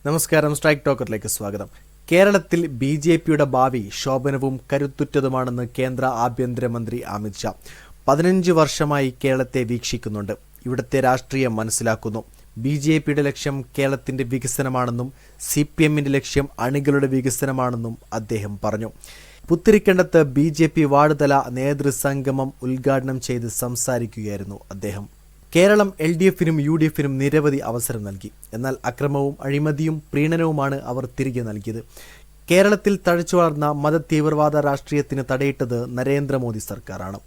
നമസ്കാരം, സ്ട്രൈക്ക് ടോക്കറിലേക്ക് സ്വാഗതം. കേരളത്തിൽ ബി.ജെ.പിയുടെ ഭാവി ശോഭനവും കരുത്തുറ്റതുമാണെന്ന് കേന്ദ്ര ആഭ്യന്തരമന്ത്രി അമിത് ഷാ 15 വർഷമായി കേരളത്തെ വീക്ഷിക്കുന്നുണ്ട്. ഇവിടുത്തെ രാഷ്ട്രീയം മനസ്സിലാക്കുന്നു. ബി.ജെ.പിയുടെ ലക്ഷ്യം കേരളത്തിന്റെ വികസനമാണെന്നും CPMന്റെ ലക്ഷ്യം അണികളുടെ വികസനമാണെന്നും അദ്ദേഹം പറഞ്ഞു. പുത്തിരിക്കണ്ടത്ത് ബി.ജെ.പി വാർഡുതല നേതൃസംഗമം ഉദ്ഘാടനം ചെയ്ത് സംസാരിക്കുകയായിരുന്നു അദ്ദേഹം. കേരളം LDFനും UDFനും നിരവധി അവസരം നൽകി. എന്നാൽ അക്രമവും അഴിമതിയും പ്രീണനവുമാണ് അവർ തിരികെ നൽകിയത്. കേരളത്തിൽ തഴച്ചു വളർന്ന മതതീവ്രവാദ രാഷ്ട്രീയത്തിന് തടയിട്ടത് നരേന്ദ്രമോദി സർക്കാരാണ്.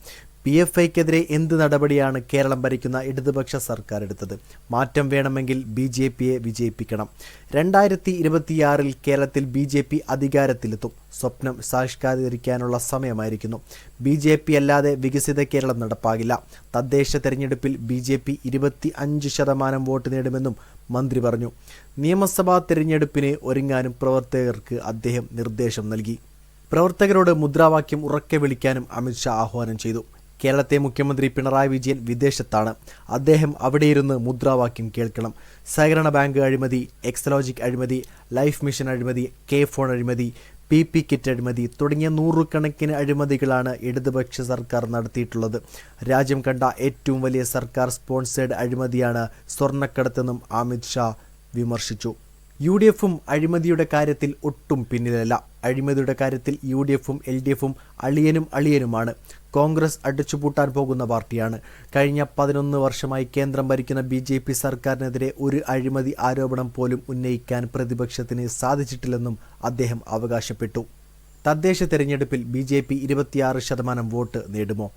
PFIക്കെതിരെ എന്ത് നടപടിയാണ് കേരളം ഭരിക്കുന്ന ഇടതുപക്ഷ സർക്കാർ എടുത്തത്? മാറ്റം വേണമെങ്കിൽ BJPയെ വിജയിപ്പിക്കണം. 2026 കേരളത്തിൽ BJP അധികാരത്തിലെത്തും. സ്വപ്നം സാക്ഷാത്കരിക്കാനുള്ള സമയമായിരിക്കുന്നു. BJP അല്ലാതെ വികസിത കേരളം നടപ്പാകില്ല. തദ്ദേശ തെരഞ്ഞെടുപ്പിൽ BJP 25% വോട്ട് നേടുമെന്നും മന്ത്രി പറഞ്ഞു. നിയമസഭാ തെരഞ്ഞെടുപ്പിന് ഒരുങ്ങാനും പ്രവർത്തകർക്ക് അദ്ദേഹം നിർദ്ദേശം നൽകി. പ്രവർത്തകരോട് മുദ്രാവാക്യം ഉറക്കെ വിളിക്കാനും അമിത് ഷാ ആഹ്വാനം ചെയ്തു. കേരളത്തെ മുഖ്യമന്ത്രി പിണറായി വിജയൻ വിദേശത്താണ്. അദ്ദേഹം അവിടെയിരുന്ന് മുദ്രാവാക്യം കേൾക്കണം. സഹകരണ ബാങ്ക് അഴിമതി, എക്സലോജിക് അഴിമതി, ലൈഫ് മിഷൻ അഴിമതി, K-ഫോൺ അഴിമതി, PP കിറ്റ് അഴിമതി തുടങ്ങിയ നൂറുകണക്കിന് അഴിമതികളാണ് ഇടതുപക്ഷ സർക്കാർ നടത്തിയിട്ടുള്ളത്. രാജ്യം കണ്ട ഏറ്റവും വലിയ സർക്കാർ സ്പോൺസേഡ് അഴിമതിയാണ് സ്വർണ്ണക്കടത്തെന്നും അമിത് ഷാ വിമർശിച്ചു. UDFും അഴിമതിയുടെ കാര്യത്തിൽ ഒട്ടും പിന്നിലല്ല. അഴിമതിയുടെ കാര്യത്തിൽ UDFും LDFും അളിയനുമാണ്. കോൺഗ്രസ് അടിച്ചുപൂട്ടാൻ പോകുന്ന പാർട്ടിയാണ്. കഴിഞ്ഞ 11 വർഷമായി കേന്ദ്രം ഭരിക്കുന്ന BJP സർക്കാരിനെതിരെ ഒരു അഴിമതി ആരോപണം പോലും ഉന്നയിക്കാൻ പ്രതിപക്ഷത്തിന് സാധിച്ചിട്ടില്ലെന്നും അദ്ദേഹം അവകാശപ്പെട്ടു. തദ്ദേശ തെരഞ്ഞെടുപ്പിൽ BJP 26% വോട്ട് നേടുമോ?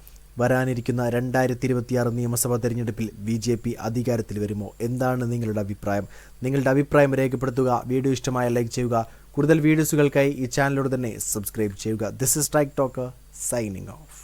വരാനിരിക്കുന്ന 2026 നിയമസഭാ തെരഞ്ഞെടുപ്പിൽ BJP അധികാരത്തിൽ വരുമോ? എന്താണ് നിങ്ങളുടെ അഭിപ്രായം? നിങ്ങളുടെ അഭിപ്രായം രേഖപ്പെടുത്തുക. വീഡിയോ ഇഷ്ടമായ ലൈക്ക് ചെയ്യുക. കൂടുതൽ വീഡിയോസുകൾക്കായി ഈ ചാനലിലൂടെ തന്നെ സബ്സ്ക്രൈബ് ചെയ്യുക. This is strike talker signing off.